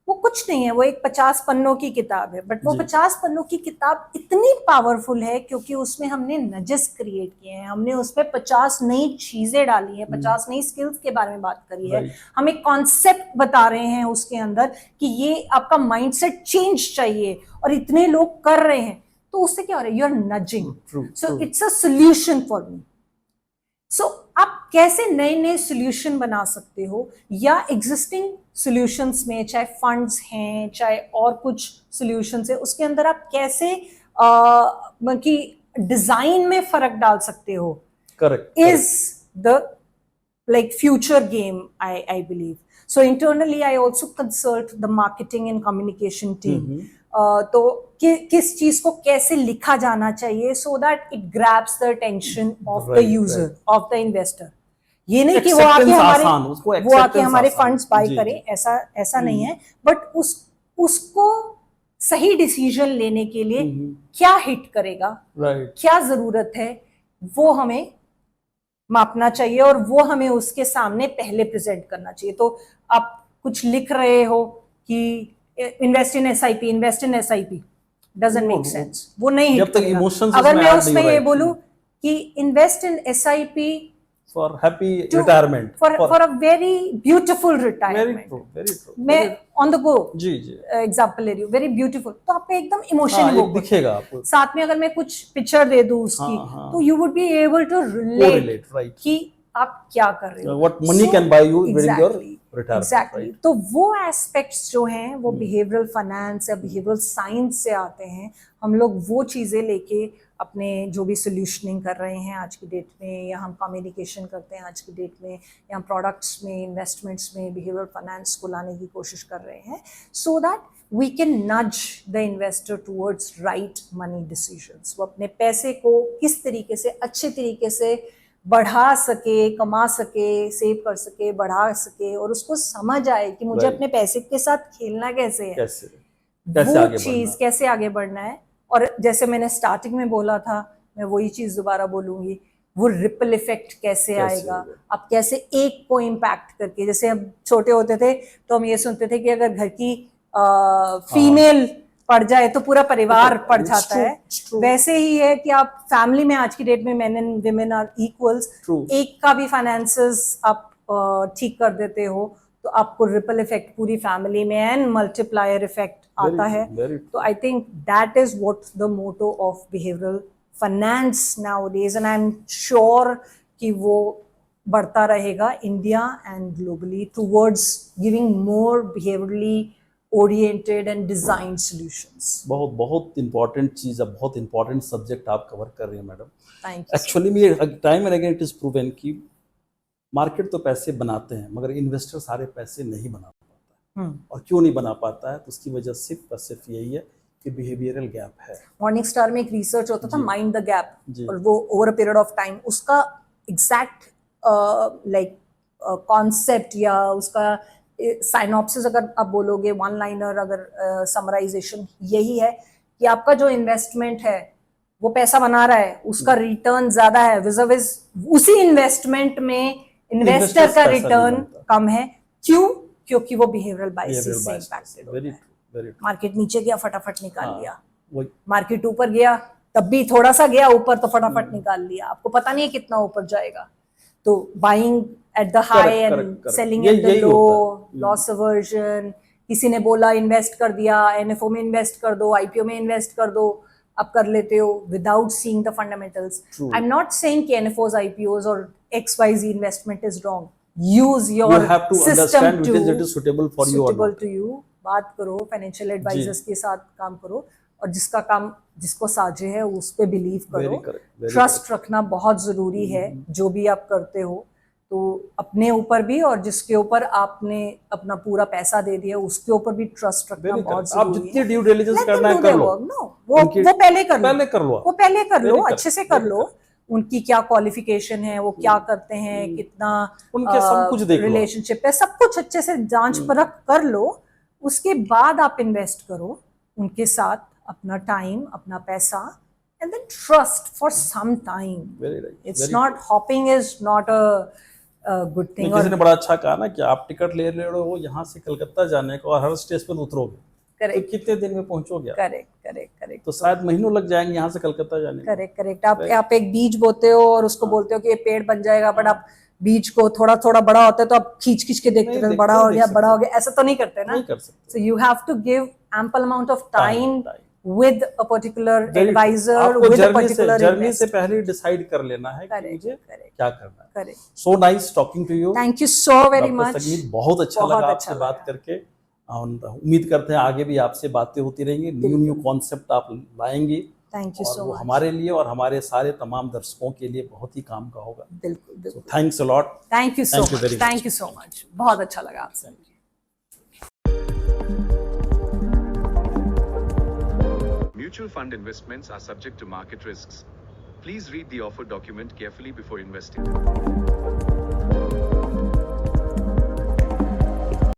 वो कुछ नहीं है, वो एक 50 पन्नों की किताब है, बट वो 50 पन्नों की किताब इतनी पावरफुल है क्योंकि उसमें हमने नजेस क्रिएट किए हैं, हमने उसमें 50 नई चीजें डाली हैं, 50 नई स्किल्स के बारे में बात करी है, हम एक कॉन्सेप्ट बता रहे हैं उसके अंदर कि ये आपका माइंडसेट चेंज चाहिए और इतने लोग कर रहे हैं, तो उससे क्या हो रहा है, you are nudging, so it's a solution for me. So आप कैसे नए नए सोल्यूशन बना सकते हो, या एग्जिस्टिंग सॉल्यूशंस में, चाहे फंड्स हैं, चाहे और कुछ सॉल्यूशंस है, उसके अंदर आप कैसे कि डिजाइन में फर्क डाल सकते हो. Correct is the like future game, I believe. So internally I also consult the marketing and communication team. तो किस चीज को कैसे लिखा जाना चाहिए so that it grabs the attention of the user, of the investor. ये नहीं कि वो आके हमारे फंड्स बाय करे, ऐसा नहीं है, बट उसको सही डिसीजन लेने के लिए क्या हिट करेगा, क्या जरूरत है, वो हमें मापना चाहिए और वो हमें उसके सामने पहले प्रेजेंट करना चाहिए। तो आप कुछ लिख रहे हो कि invest in SIP, invest in SIP, doesn't make sense, वो नहीं जब हिट तक करेगा। इमोशंस अगर उसमें मैं ऐड नहीं उसमें हो ये रहे बोलूं कि invest in SIP for happy retirement, for a very beautiful very retirement, true, very true, मैं ऑन द गो जी जी, एग्जाम्पल ले रही हूँ, वेरी ब्यूटीफुल, तो आपको एकदम हाँ इमोशन एक दिखेगा आपको, साथ में अगर मैं कुछ पिक्चर दे दूं उसकी, हाँ हाँ, तो you would be able to correlate, relate right, कि आप क्या कर रहे हो, what money can buy you during your retirement, exactly. Right. तो वो एस्पेक्ट्स जो हैं वो बिहेवियरल फाइनेंस या बिहेवियरल साइंस से आते हैं। हम लोग वो चीज़ें लेके अपने जो भी सोल्यूशनिंग कर रहे हैं आज की डेट में, या हम कम्युनिकेशन करते हैं आज की डेट में, या हम प्रोडक्ट्स में, इन्वेस्टमेंट्स में बिहेवियरल फाइनेंस को लाने की कोशिश कर रहे हैं, so that we can nudge the investor towards right money decisions। वो अपने पैसे को किस तरीके से अच्छे तरीके से बढ़ा सके, कमा सके, सेव कर सके, बढ़ा सके, और उसको समझ आए कि मुझे Right. अपने पैसे के साथ खेलना कैसे है, कैसे वो आगे चीज बढ़ना, कैसे आगे बढ़ना है। और जैसे मैंने स्टार्टिंग में बोला था, मैं वही चीज दोबारा बोलूंगी, वो रिपल इफेक्ट कैसे आएगा, आएगा? आप कैसे एक को इम्पैक्ट करके, जैसे हम छोटे होते थे तो हम ये सुनते थे कि अगर घर की फीमेल पढ़ जाए तो पूरा परिवार पढ़ It's जाता true, है, it's true. वैसे ही है कि आप फैमिली में आज की डेट में men and women are equals, True. एक का भी फाइनेंसेस आप ठीक कर देते हो तो आपको रिपल इफेक्ट पूरी फैमिली में एंड मल्टीप्लायर इफेक्ट Very आता true, है। very true. तो I think that is what the motto of behavioural finance nowadays, and I am sure कि वो बढ़ता रहेगा India and globally towards giving more behaviourally oriented and design solutions. बहुत बहुत important चीज़ है, बहुत इंपॉर्टेंट सब्जेक्ट आप कवर कर रहे हैं मैडम। Thank you. एक्चुअली में time and again it is proven कि मार्केट तो पैसे बनाते हैं मगर इन्वेस्टर सारे पैसे नहीं बना पाता है। और क्यों नहीं बना पाता है, तो उसकी वजह सिर्फ और सिर्फ यही है कि बिहेवियरल गैप है। मॉर्निंग स्टार में एक रिसर्च होता था, माइंड द गैप, जी। और वो over a period of time उसका एग्जैक्ट लाइक कॉन्सेप्ट या उसका साइनॉप्सिस अगर आप बोलोगे, वन लाइनर अगर समराइजेशन यही है कि आपका जो इन्वेस्टमेंट है वो पैसा बना रहा है, उसका रिटर्न ज्यादा है विज़ उसी इन्वेस्टमेंट में इन्वेस्टर का रिटर्न कम है। क्यों? क्योंकि वो बिहेवियरल बायसेस से इंपैक्टेड होता है। मार्केट नीचे गया फटाफट निकाल लिया, मार्केट ऊपर गया तब भी थोड़ा सा गया ऊपर तो फटाफट निकाल लिया, आपको पता नहीं है कितना ऊपर जाएगा। तो buying at the high and selling at the low, loss aversion, किसी ने बोला इन्वेस्ट कर दिया, एनएफओ में इन्वेस्ट कर दो, आईपीओ में इन्वेस्ट कर दो, आप कर लेते हो without seeing the fundamentals. I am not saying कि एनएफओज, आईपीओज और XYZ investment is wrong. Use your system to suitable to you. बात करो फाइनेंशियल एडवाइजर्स के साथ, काम करो, और जिसका काम जिसको साझे है उस पे बिलीव करो। ट्रस्ट रखना बहुत जरूरी है जो भी आप करते हो, तो अपने ऊपर भी और जिसके ऊपर आपने अपना पूरा पैसा दे दिया उसके ऊपर भी ट्रस्ट रखना बहुत जरूरी है। आप जितनी ड्यू डिलिजेंस करना है कर लो, वो पहले कर लो, वो पहले कर लो, अच्छे से कर लो। उनकी क्या क्वालिफिकेशन है, वो क्या करते हैं, कितना उनके सब कुछ देख लो, रिलेशनशिप है, सब कुछ अच्छे से जांच परख कर लो, उसके बाद आप इन्वेस्ट करो उनके साथ अपना टाइम, अपना पैसा, and then trust for some time. Very right. It's not hopping is not a good thing. किसी ने बड़ा अच्छा कहा ना कि आप टिकट ले रहे हो यहाँ से कलकत्ता जाने को और हर स्टेशन पर उतरोगे, तो कितने दिन में पहुंचोगे? करेक्ट। तो शायद महीनों लग जाएंगे यहाँ से कलकत्ता जाने को। करेक्ट। आप एक बीज बोते हो और उसको बोलते हो कि ये पेड़ बन जाएगा, बट आप बीज को थोड़ा थोड़ा बड़ा होता है तो आप खींच के देखते हो, बड़ा हो गया, ऐसा तो नहीं करते ना। नहीं कर सकते। So you have to give ample amount of time with a particular advisor, with a particular journey से पहले डिसाइड कर लेना है कि मुझे क्या करना है। So nice talking to you. Thank you so very much. बहुत अच्छा लगा आपसे बात करके, और उम्मीद करते हैं आगे भी आपसे बातें होती रहेंगी, न्यू कॉन्सेप्ट आप लाएंगी। Thank you so much. हमारे लिए और हमारे सारे तमाम दर्शकों के लिए बहुत ही काम का होगा। बिल्कुल। Thanks a lot. Thank you so much. बहुत अच्छा लगा आपसे। Mutual fund investments are subject to market risks. Please read the offer document carefully before investing.